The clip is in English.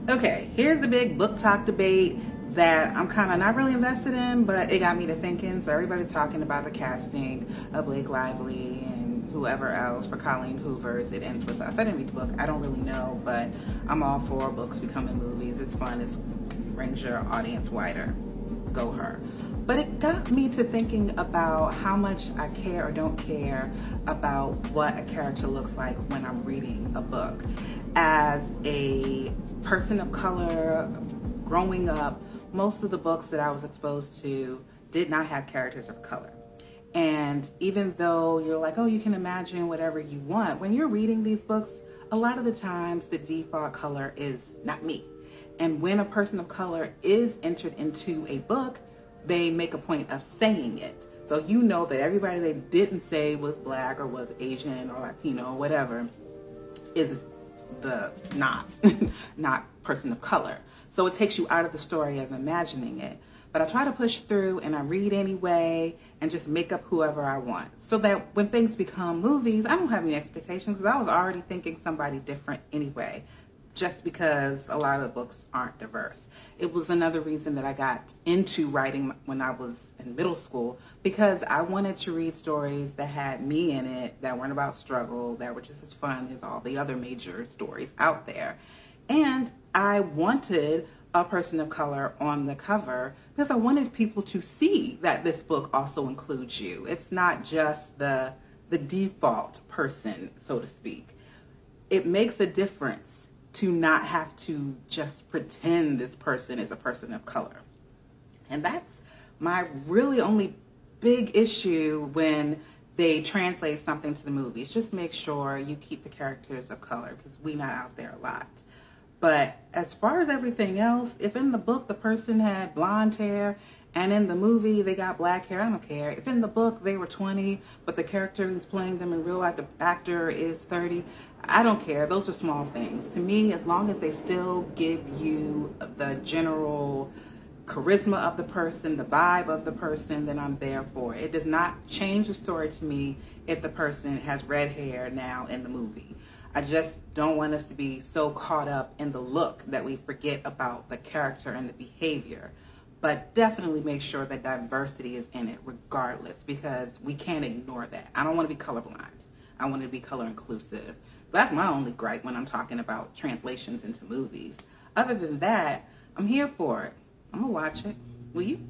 Okay, here's the big book talk debate that I'm kind of not really invested in, but it got me to thinking. So everybody's talking about the casting of Blake Lively and whoever else for Colleen Hoover's It Ends With Us. I didn't read the book. I don't really know, but I'm all for books becoming movies. It's fun. It brings your audience wider. Go her. But it got me to thinking about how much I care or don't care about what a character looks like when I'm reading a book. As a person of color, growing up, most of the books that I was exposed to did not have characters of color. And even though you're like, oh, you can imagine whatever you want, when you're reading these books, a lot of the times the default color is not me. And when a person of color is entered into a book, they make a point of saying it. So you know that everybody they didn't say was black or was Asian or Latino or whatever is the not person of color. So it takes you out of the story of imagining it. But I try to push through and I read anyway and just make up whoever I want. So that when things become movies, I don't have any expectations because I was already thinking somebody different anyway, just because a lot of the books aren't diverse. It was another reason that I got into writing when I was in middle school, because I wanted to read stories that had me in it, that weren't about struggle, that were just as fun as all the other major stories out there. And I wanted a person of color on the cover because I wanted people to see that this book also includes you. It's not just the default person, so to speak. It makes a difference to not have to just pretend this person is a person of color. And that's my really only big issue when they translate something to the movies. Just make sure you keep the characters of color because we're not out there a lot. But as far as everything else, if in the book the person had blonde hair and in the movie they got black hair, I don't care. If in the book they were 20, but the character who's playing them in real life, the actor is 30, I don't care. Those are small things. To me, as long as they still give you the general charisma of the person, the vibe of the person, then I'm there for it. It does not change the story to me if the person has red hair now in the movie. I just don't want us to be so caught up in the look that we forget about the character and the behavior. But definitely make sure that diversity is in it regardless, because we can't ignore that. I don't want to be colorblind. I want to be color inclusive. That's my only gripe when I'm talking about translations into movies. Other than that, I'm here for it. I'm going to watch it. Will you?